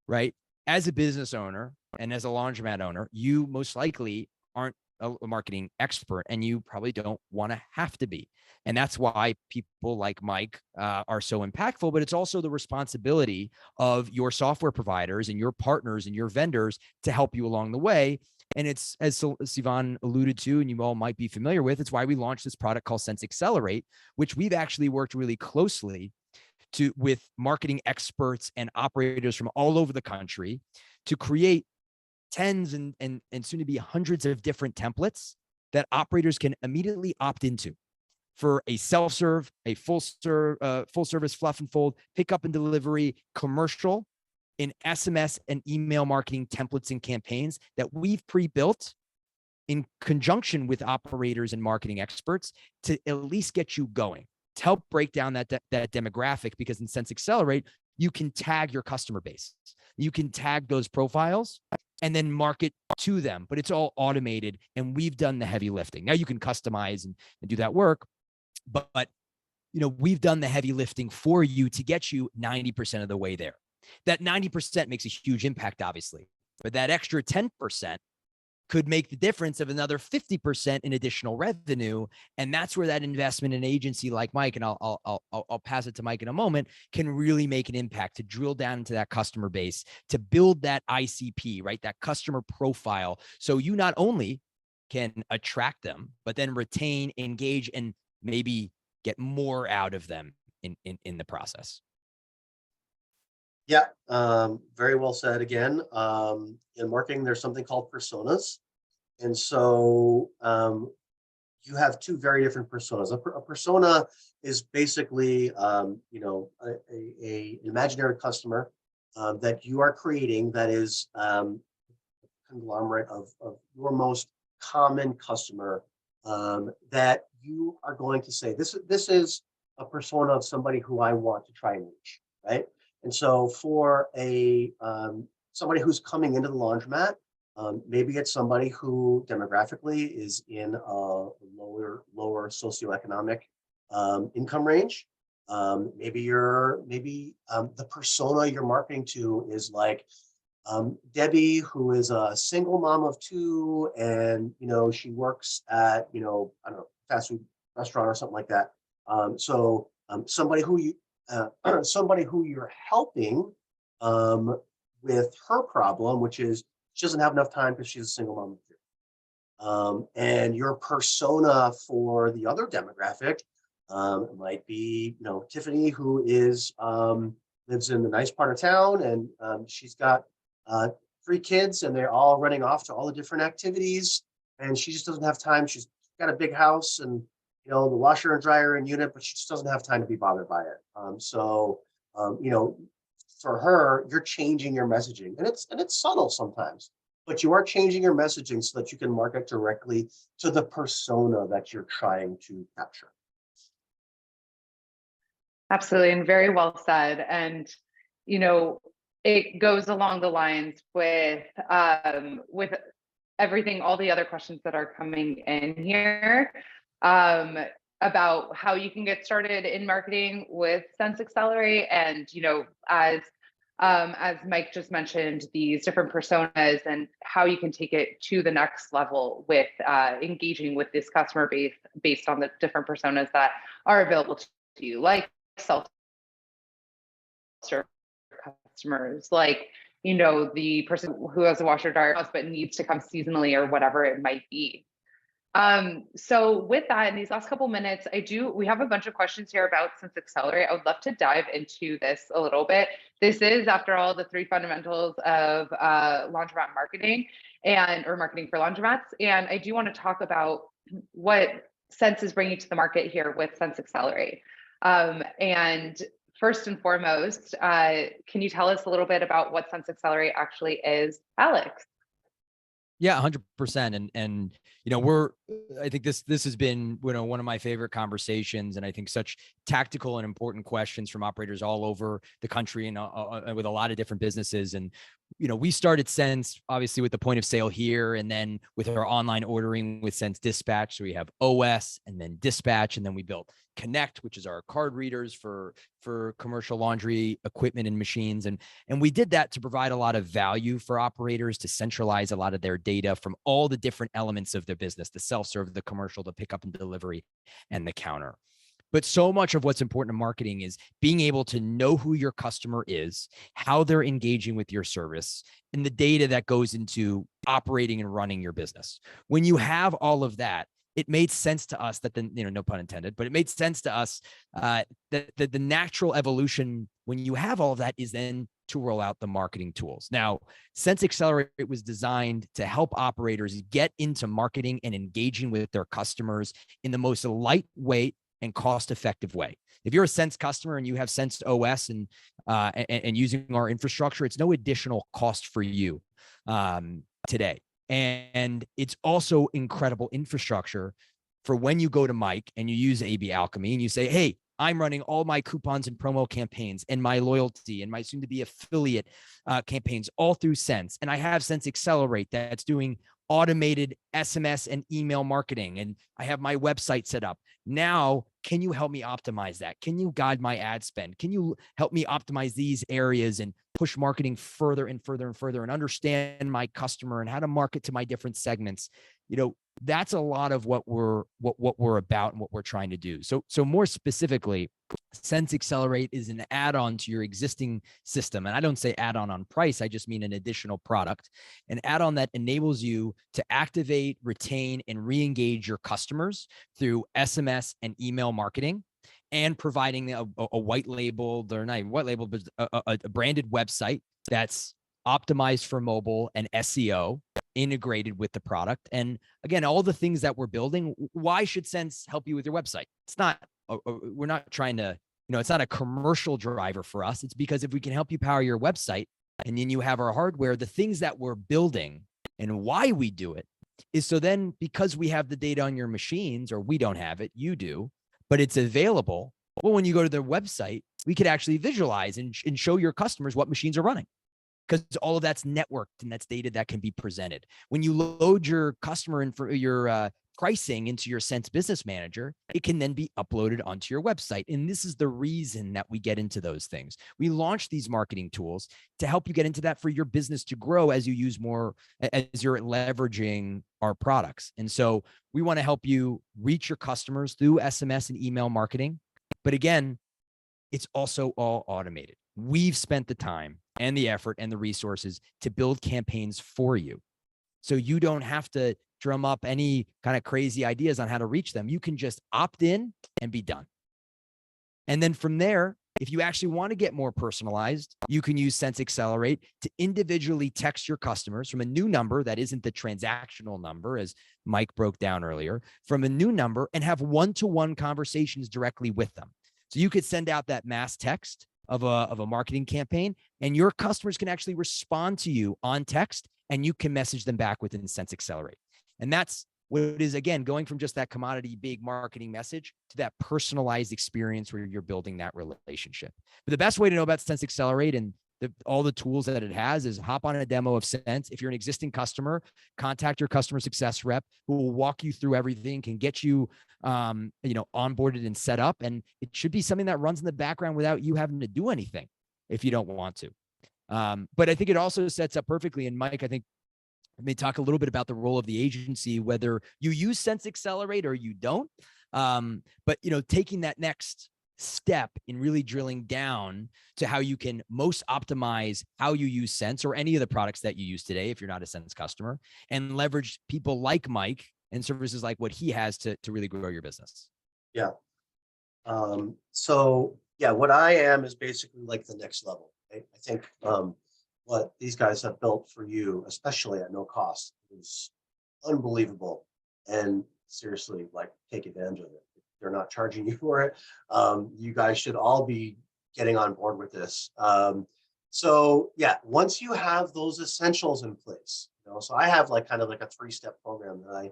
right? As a business owner and as a laundromat owner, you most likely aren't a marketing expert, and you probably don't want to have to be. And that's why people like Mike are so impactful. But it's also the responsibility of your software providers and your partners and your vendors to help you along the way. And it's, as Sivan alluded to, and you all might be familiar with, it's why we launched this product called Sense Accelerate, which we've actually worked really closely with marketing experts and operators from all over the country to create tens and soon to be hundreds of different templates that operators can immediately opt into for a self-serve, a full service fluff and fold, pickup and delivery, commercial, in SMS and email marketing templates and campaigns that we've pre-built in conjunction with operators and marketing experts to at least get you going, to help break down that demographic. Because in Sense Accelerate, you can tag your customer base, you can tag those profiles and then market to them, but it's all automated and we've done the heavy lifting. Now you can customize and do that work, but we've done the heavy lifting for you to get you 90% of the way there. That 90% makes a huge impact, obviously, but that extra 10% could make the difference of another 50% in additional revenue. And that's where that investment in an agency like Mike, and I'll pass it to Mike in a moment, can really make an impact to drill down into that customer base, to build that ICP, right? That customer profile. So you not only can attract them, but then retain, engage, and maybe get more out of them in the process. Yeah, very well said again. In marketing, there's something called personas. And so you have two very different personas. A persona is basically, an imaginary customer that you are creating that is a conglomerate of your most common customer that you are going to say, this is a persona of somebody who I want to try and reach, right? And so for somebody who's coming into the laundromat, maybe it's somebody who demographically is in a lower socioeconomic income range. Maybe the persona you're marketing to is like Debbie, who is a single mom of two, and she works at I don't know, fast food restaurant or something like that. So somebody who you're helping with her problem, which is she doesn't have enough time because she's a single mom of two. And your persona for the other demographic might be, Tiffany, who is lives in the nice part of town, and she's got 3 kids, and they're all running off to all the different activities, and she just doesn't have time. She's got a big house and the washer and dryer and unit, but she just doesn't have time to be bothered by it. So for her, you're changing your messaging, and it's subtle sometimes, but you are changing your messaging so that you can market directly to the persona that you're trying to capture. Absolutely, and very well said. And it goes along the lines with everything, all the other questions that are coming in here about how you can get started in marketing with Sense Accelerate, and as Mike just mentioned, these different personas and how you can take it to the next level with engaging with this customer base based on the different personas that are available to you, like self-serve customers, like the person who has a washer dryer house but needs to come seasonally or whatever it might be. So with that, in these last couple minutes, we have a bunch of questions here about Sense Accelerate. I would love to dive into this a little bit. This is, after all, the three fundamentals of laundromat marketing or marketing for laundromats. And I do want to talk about what Sense is bringing to the market here with Sense Accelerate. And first and foremost, can you tell us a little bit about what Sense Accelerate actually is, Alex? Yeah, 100%. And I think this has been, one of my favorite conversations, and I think such tactical and important questions from operators all over the country and with a lot of different businesses. And we started Sense obviously with the point of sale here, and then with our online ordering with Sense Dispatch. So we have OS and then Dispatch, and then we built Connect, which is our card readers for commercial laundry equipment and machines. And we did that to provide a lot of value for operators, to centralize a lot of their data from all the different elements of their business, the self-serve, the commercial, the pickup and delivery, and the counter. But so much of what's important in marketing is being able to know who your customer is, how they're engaging with your service, and the data that goes into operating and running your business. When you have all of that, it made sense to us that no pun intended, but it made sense to us that the natural evolution when you have all of that is then to roll out the marketing tools. Now, Sense Accelerate was designed to help operators get into marketing and engaging with their customers in the most lightweight and cost-effective way. If you're a Sense customer and you have Sense OS and using our infrastructure, it's no additional cost for you today. And it's also incredible infrastructure for when you go to Mike and you use AB Alchemy and you say, hey, I'm running all my coupons and promo campaigns and my loyalty and my soon to be affiliate campaigns all through Sense. And I have Sense Accelerate that's doing automated SMS and email marketing. And I have my website set up. Now, can you help me optimize that? Can you guide my ad spend? Can you help me optimize these areas and push marketing further and further and further and understand my customer and how to market to my different segments? That's a lot of what we're about and what we're trying to do. So more specifically, Sense Accelerate is an add-on to your existing system. And I don't say add-on on price, I just mean an additional product, an add-on that enables you to activate, retain, and re-engage your customers through SMS and email marketing, and providing a white label, they're not even white label, but a branded website that's optimized for mobile and SEO integrated with the product. And again, all the things that we're building, why should Sense help you with your website? It's not, we're not trying to, it's not a commercial driver for us. It's because if we can help you power your website and then you have our hardware, the things that we're building and why we do it is so then because we have the data on your machines, or we don't have it, you do, but it's available. Well, when you go to their website, we could actually visualize and show your customers what machines are running, because all of that's networked and that's data that can be presented. When you load your customer and for your pricing into your Sense Business Manager, it can then be uploaded onto your website. And this is the reason that we get into those things. We launch these marketing tools to help you get into that for your business to grow as you use more, as you're leveraging our products. And so we want to help you reach your customers through SMS and email marketing. But again, it's also all automated. We've spent the time and the effort and the resources to build campaigns for you. So you don't have to drum up any kind of crazy ideas on how to reach them. You can just opt in and be done. And then from there, if you actually want to get more personalized, you can use Sense Accelerate to individually text your customers from a new number that isn't the transactional number, as Mike broke down earlier, from a new number, and have one-to-one conversations directly with them. So you could send out that mass text of a marketing campaign, and your customers can actually respond to you on text, and you can message them back within Sense Accelerate. And that's what it is, again, going from just that commodity big marketing message to that personalized experience where you're building that relationship. But the best way to know about Sense Accelerate and all the tools that it has is hop on a demo of Sense. If you're an existing customer, contact your customer success rep who will walk you through everything, can get you, onboarded and set up. And it should be something that runs in the background without you having to do anything if you don't want to. But I think it also sets up perfectly. And Mike, I think I may talk a little bit about the role of the agency, whether you use Sense Accelerate or you don't. But taking that next step in really drilling down to how you can most optimize how you use Sense or any of the products that you use today, if you're not a Sense customer, and leverage people like Mike and services like what he has to really grow your business? Yeah. So yeah, what I am is basically like the next level. I think what these guys have built for you, especially at no cost, is unbelievable. And seriously, like take advantage of it. If they're not charging you for it. You guys should all be getting on board with this. So yeah, once you have those essentials in place, so I have like kind of like a 3-step program that I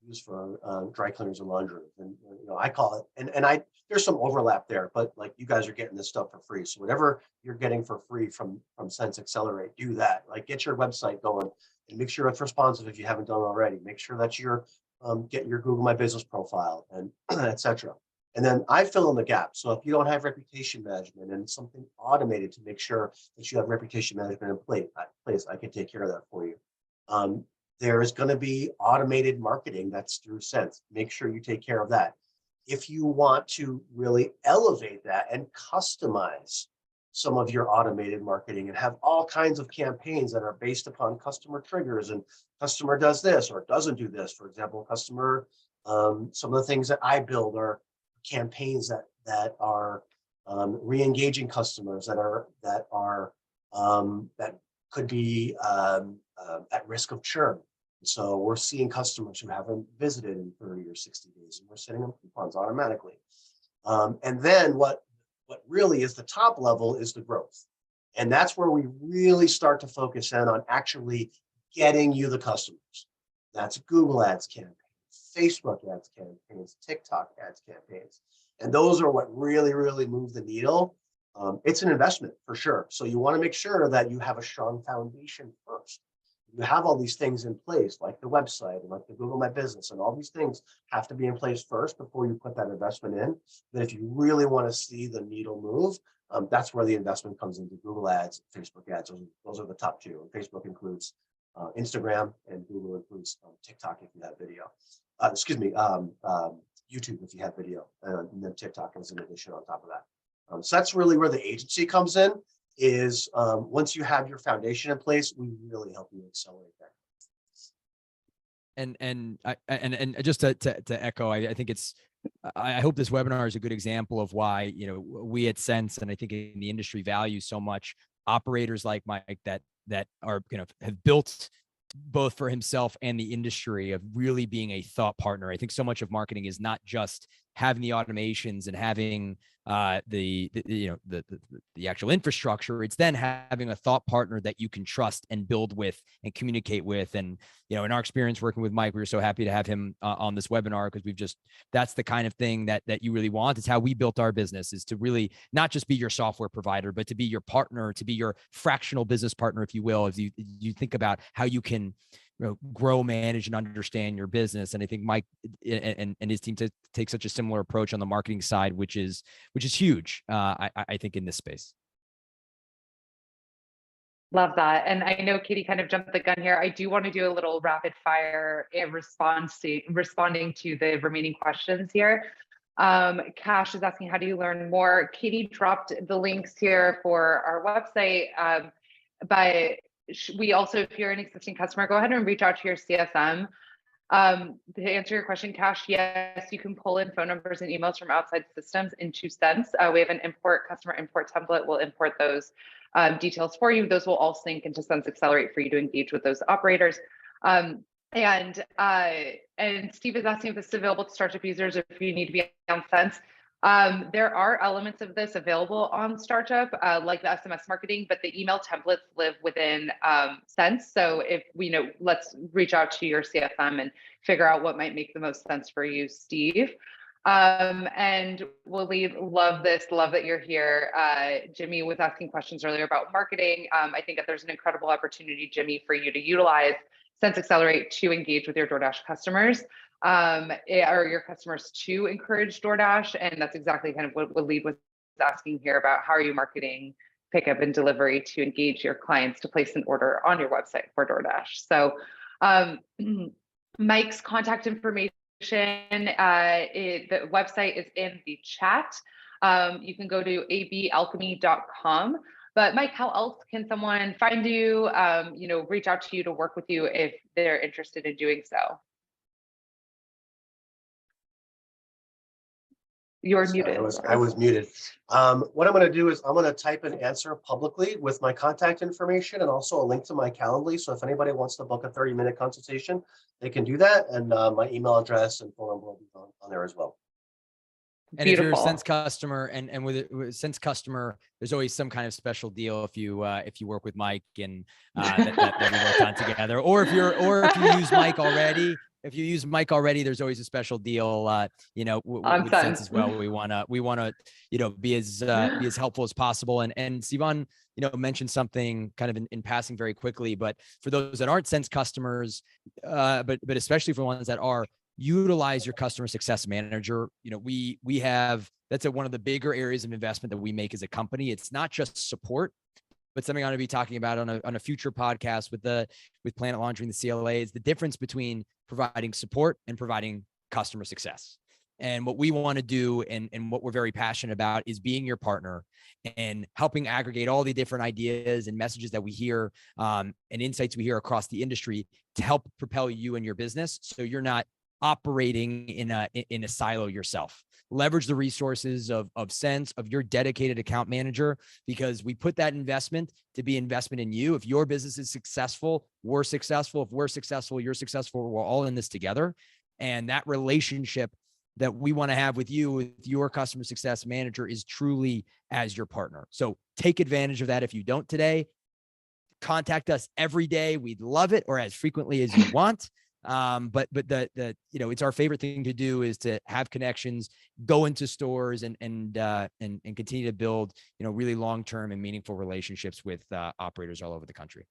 use for dry cleaners and laundry, and I call it, and I there's some overlap there, but like you guys are getting this stuff for free, so whatever you're getting for free from Sense Accelerate, do that. Like get your website going and make sure it's responsive if you haven't done already. Make sure that you're get your Google My Business profile and etc. And then I fill in the gap. So if you don't have reputation management and something automated to make sure that you have reputation management in place, I can take care of that for you. There is going to be automated marketing that's through Sense. Make sure you take care of that. If you want to really elevate that and customize some of your automated marketing and have all kinds of campaigns that are based upon customer triggers and customer does this or doesn't do this. For example, customer, some of the things that I build are campaigns that are re-engaging customers that could be at risk of churn. So we're seeing customers who haven't visited in 30 or 60 days, and we're sending them coupons automatically. And then what really is the top level is the growth. And that's where we really start to focus in on actually getting you the customers. That's Google Ads campaigns, Facebook ads campaigns, TikTok ads campaigns. And those are what really, really move the needle. It's an investment for sure. So you want to make sure that you have a strong foundation first. You have all these things in place, like the website and like the Google My Business, and all these things have to be in place first before you put that investment in. But if you really want to see the needle move, that's where the investment comes into Google Ads, Facebook ads. Those are the top two. And Facebook includes Instagram, and Google includes TikTok if you have video. YouTube if you have video, and then TikTok is an addition on top of that. So that's really where the agency comes in. Is once you have your foundation in place, we really help you accelerate that. And just to echo, I think I hope this webinar is a good example of why we at Sense, and I think in the industry, value so much operators like Mike that are have built both for himself and the industry of really being a thought partner. I think so much of marketing is not just having the automations and having the actual infrastructure. It's then having a thought partner that you can trust and build with and communicate with. And in our experience working with Mike, we were so happy to have him on this webinar, because that's the kind of thing that you really want. It's how we built our business, is to really not just be your software provider, but to be your partner, to be your fractional business partner, if you will, if you think about how you can grow, manage, and understand your business. And I think Mike and his team take such a similar approach on the marketing side, which is huge, I think, in this space. Love that. And I know Katie kind of jumped the gun here. I do want to do a little rapid fire responding to the remaining questions here. Cash is asking, how do you learn more? Katie dropped the links here for our website. But we also, if you're an existing customer, go ahead and reach out to your CSM. To answer your question, Cash, yes, you can pull in phone numbers and emails from outside systems into Sense. We have an customer import template. We'll import those details for you. Those will all sync into Sense Accelerate for you to engage with those operators. And Steve is asking if this is available to startup users, if you need to be on Sense. There are elements of this available on Startup, like the SMS marketing, but the email templates live within Sense. So if let's reach out to your CSM and figure out what might make the most sense for you, Steve. And Waleed, love this, love that you're here. Jimmy was asking questions earlier about marketing. I think that there's an incredible opportunity, Jimmy, for you to utilize Sense Accelerate to engage with your DoorDash customers. Or your customers to encourage DoorDash. And that's exactly kind of what Waleed was asking here about. How are you marketing pickup and delivery to engage your clients to place an order on your website for DoorDash? So Mike's contact information, the website is in the chat. You can go to abalchemy.com. But Mike, how else can someone find you, reach out to you to work with you if they're interested in doing so? You're Sorry, muted. I was muted. What I'm going to do is I'm going to type an answer publicly with my contact information and also a link to my Calendly. So if anybody wants to book a 30-minute consultation, they can do that. And my email address and phone number will be on there as well. And if you're a Beautiful. Sense customer, and with a Sense customer, there's always some kind of special deal if you work with Mike and that we worked on together, or if you use Mike already. If you use Mike already, there's always a special deal, with Sense as well. We wanna, be as helpful as possible. And Sivan, mentioned something kind of in passing very quickly, but for those that aren't Sense customers, but especially for ones that are, utilize your customer success manager. We have, that's one of the bigger areas of investment that we make as a company. It's not just support, but something I'm going to be talking about on a future podcast with Planet Laundry and the CLA is the difference between providing support and providing customer success. And what we want to do and what we're very passionate about is being your partner and helping aggregate all the different ideas and messages that we hear and insights we hear across the industry to help propel you and your business. So you're not operating in a silo yourself. Leverage the resources of Sense, of your dedicated account manager, because we put that investment to be investment in you. If your business is successful, we're successful. If we're successful, you're successful. We're all in this together. And that relationship that we want to have with you, with your customer success manager, is truly as your partner. So take advantage of that. If you don't today, contact us every day. We'd love it, or as frequently as you want. But it's our favorite thing to do is to have connections, go into stores and continue to build, really long-term and meaningful relationships with operators all over the country.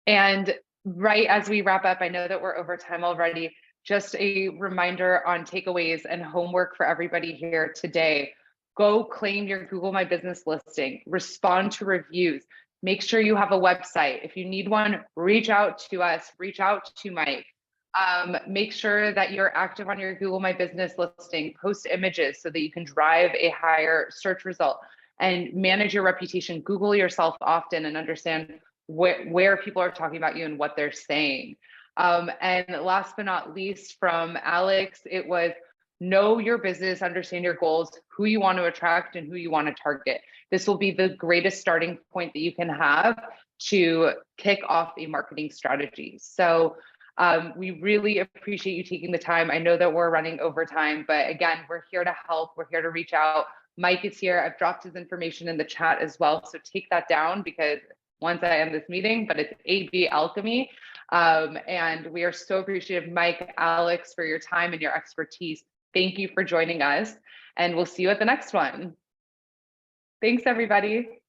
And right as we wrap up, I know that we're over time already. Just a reminder on takeaways and homework for everybody here today. Go claim your Google My Business listing, respond to reviews. Make sure you have a website. If you need one, reach out to us, reach out to Mike. Make sure that you're active on your Google My Business listing, post images so that you can drive a higher search result and manage your reputation. Google yourself often and understand where people are talking about you and what they're saying. And last but not least, from Alex, it was know your business, understand your goals, who you want to attract and who you want to target. This will be the greatest starting point that you can have to kick off a marketing strategy. So we really appreciate you taking the time. I know that we're running over time, but again, we're here to help. We're here to reach out. Mike is here. I've dropped his information in the chat as well. So take that down, because once I end this meeting, but it's AB Alchemy. And we are so appreciative, Mike, Alex, for your time and your expertise. Thank you for joining us, and we'll see you at the next one. Thanks, everybody.